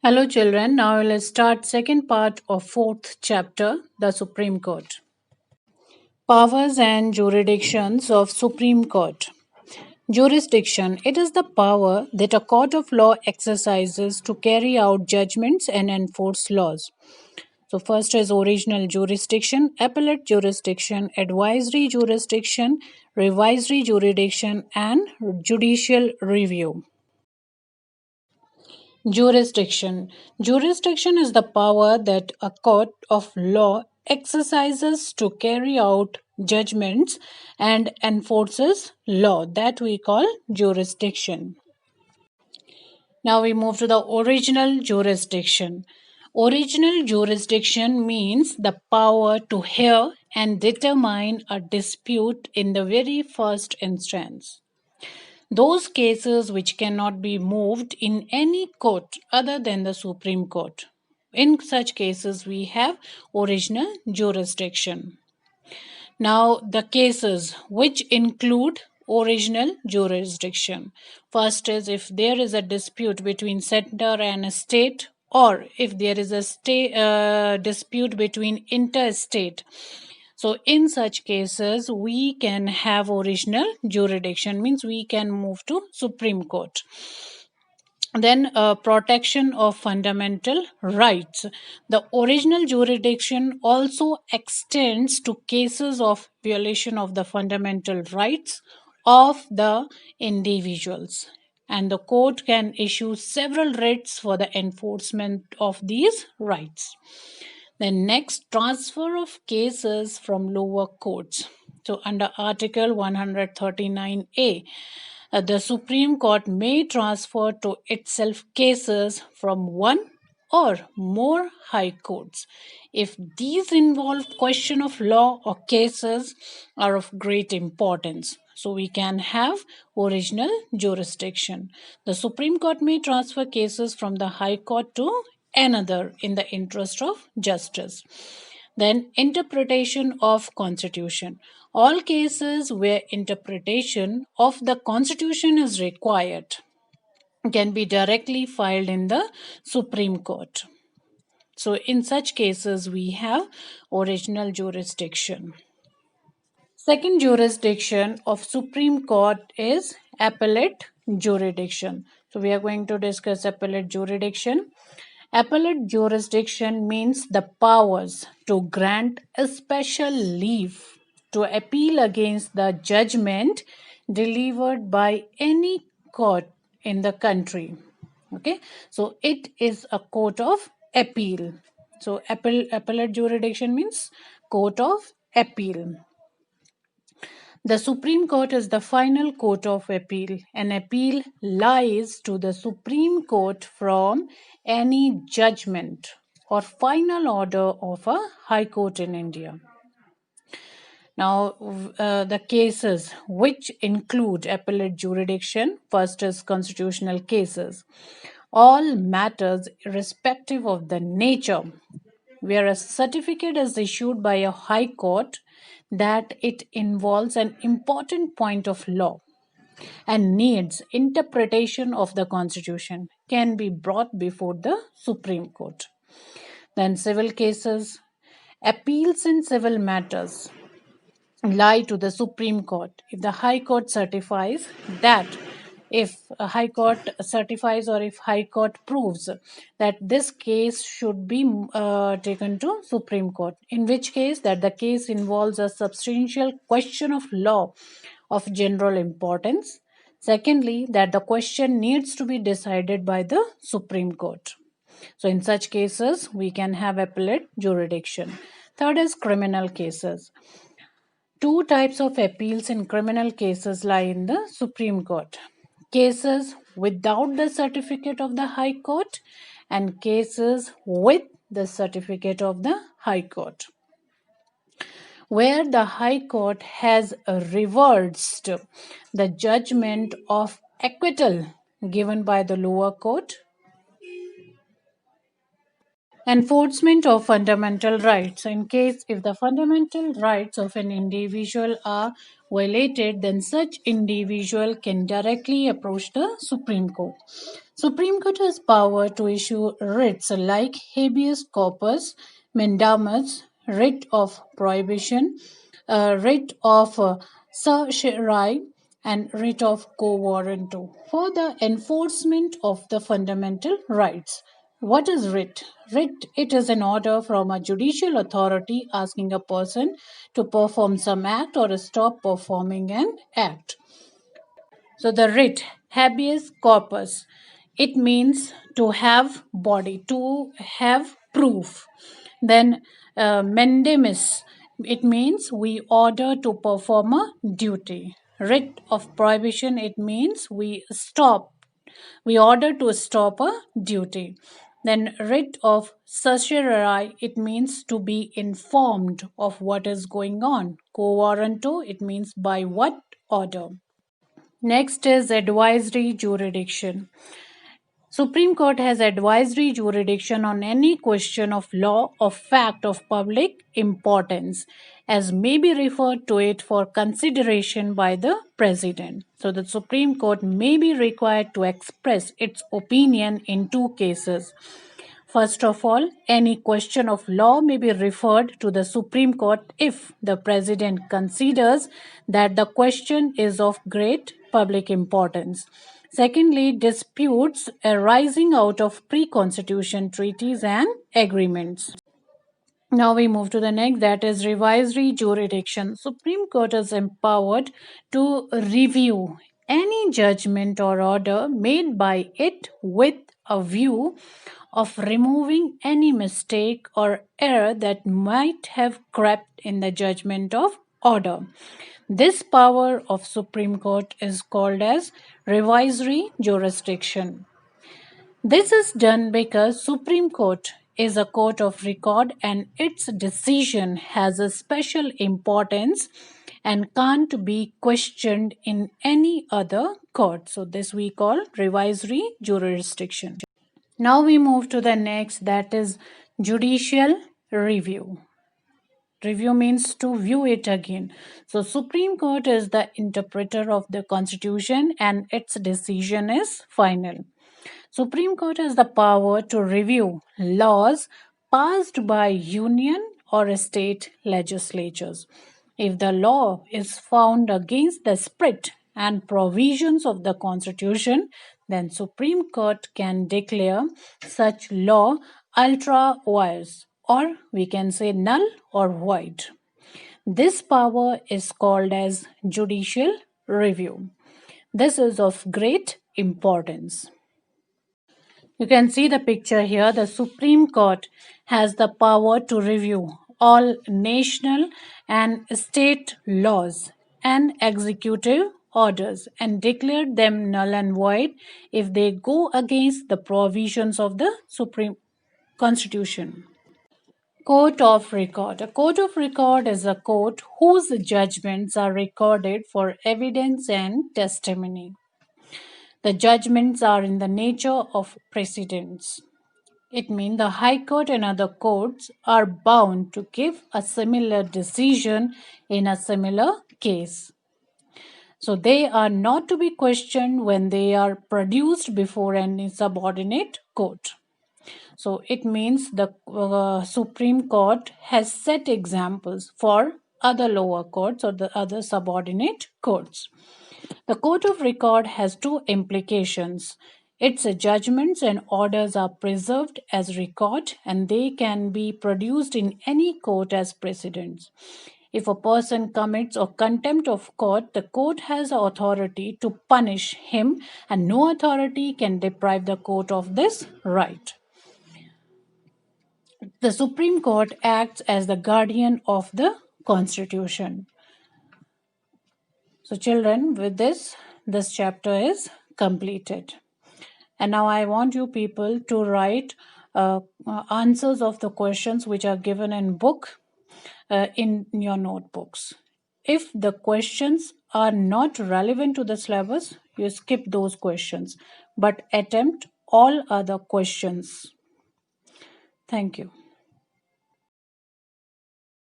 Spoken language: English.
Hello children, now let's start second part of fourth chapter, the Supreme Court. Powers and jurisdictions of Supreme Court. Jurisdiction. It is the power that a court of law exercises to carry out judgments and enforce laws. So first is original jurisdiction, appellate jurisdiction, advisory jurisdiction, revisory jurisdiction and judicial review. Jurisdiction. Jurisdiction is the power that a court of law exercises to carry out judgments and enforces law. That we call jurisdiction. Now we move to the original jurisdiction. Original jurisdiction means the power to hear and determine a dispute in the very first instance. Those cases which cannot be moved in any court other than the Supreme Court. In such cases, we have original jurisdiction. Now, the cases which include original jurisdiction. First is if there is a dispute between center and a state, or if there is a dispute between interstate. So, in such cases, we can have original jurisdiction, means we can move to Supreme Court. Then, protection of fundamental rights. The original jurisdiction also extends to cases of violation of the fundamental rights of the individuals. And the court can issue several writs for the enforcement of these rights. The next, transfer of cases from lower courts. So, under Article 139A, the Supreme Court may transfer to itself cases from one or more high courts if these involve question of law or cases are of great importance. So we can have original jurisdiction. The Supreme Court may transfer cases from the High Court to another in the interest of justice. Then, interpretation of Constitution. All cases where interpretation of the Constitution is required can be directly filed in the Supreme Court. So, in such cases, we have original jurisdiction. Second jurisdiction of Supreme Court is appellate jurisdiction. So, we are going to discuss appellate jurisdiction. Appellate jurisdiction means the powers to grant a special leave to appeal against the judgment delivered by any court in the country. Okay, so it is a court of appeal. So, appellate jurisdiction means court of appeal. The Supreme Court is the final court of appeal. An appeal lies to the Supreme Court from any judgment or final order of a High Court in India. Now, the cases which include appellate jurisdiction, first is constitutional cases. All matters, irrespective of the nature, where a certificate is issued by a high court that it involves an important point of law and needs interpretation of the constitution, can be brought before the Supreme Court. Then, civil cases. Appeals in civil matters lie to the Supreme Court. If the High Court certifies that, if a High Court certifies or if High Court proves that this case should be taken to Supreme Court, in which case that the case involves a substantial question of law of general importance. Secondly, that the question needs to be decided by the Supreme Court. So, in such cases, we can have appellate jurisdiction. Third is criminal cases. Two types of appeals in criminal cases lie in the Supreme Court: cases without the certificate of the High Court and cases with the certificate of the High Court. Where the High Court has reversed the judgment of acquittal given by the lower court. Enforcement of fundamental rights. In case if the fundamental rights of an individual are violated, then such individual can directly approach the Supreme Court. Supreme Court has power to issue writs like habeas corpus, mandamus, writ of prohibition, writ of certiorari, and writ of quo warranto for the enforcement of the fundamental rights. What is writ? Writ, it is an order from a judicial authority asking a person to perform some act or stop performing an act. So the writ, habeas corpus, it means to have body, to have proof. Then mandamus, it means we order to perform a duty. Writ of prohibition, it means we order to stop a duty. Then writ of certiorari, it means to be informed of what is going on. Quo warranto, it means by what order. Next is advisory jurisdiction. Supreme Court has advisory jurisdiction on any question of law or fact of public importance, as may be referred to it for consideration by the President. So the Supreme Court may be required to express its opinion in two cases. First of all, any question of law may be referred to the Supreme Court if the President considers that the question is of great public importance. Secondly, disputes arising out of pre-constitution treaties and agreements. Now we move to the next, that is revisory jurisdiction. Supreme Court is empowered to review any judgment or order made by it with a view of removing any mistake or error that might have crept in the judgment of order. This power of Supreme Court is called as revisory jurisdiction. This is done because Supreme Court is a court of record and its decision has a special importance and can't be questioned in any other court. So this we call revisory jurisdiction. Now we move to the next, that is judicial review. Review means to view it again. So Supreme Court is the interpreter of the Constitution and its decision is final. Supreme Court has the power to review laws passed by union or state legislatures. If the law is found against the spirit and provisions of the Constitution, then Supreme Court can declare such law ultra vires, or we can say null or void. This power is called as judicial review. This is of great importance. You can see the picture here. The Supreme Court has the power to review all national and state laws and executive orders and declare them null and void if they go against the provisions of the Supreme Constitution. Court of Record. A court of record is a court whose judgments are recorded for evidence and testimony. The judgments are in the nature of precedents. It means the High Court and other courts are bound to give a similar decision in a similar case. So they are not to be questioned when they are produced before any subordinate court. So it means the Supreme Court has set examples for other lower courts or the other subordinate courts. The Court of Record has two implications. Its judgments and orders are preserved as record and they can be produced in any court as precedents. If a person commits a contempt of court, the court has authority to punish him and no authority can deprive the court of this right. The Supreme Court acts as the guardian of the Constitution. So children, with this chapter is completed. And now I want you people to write answers of the questions which are given in book in your notebooks. If the questions are not relevant to the syllabus, you skip those questions, but attempt all other questions. Thank you.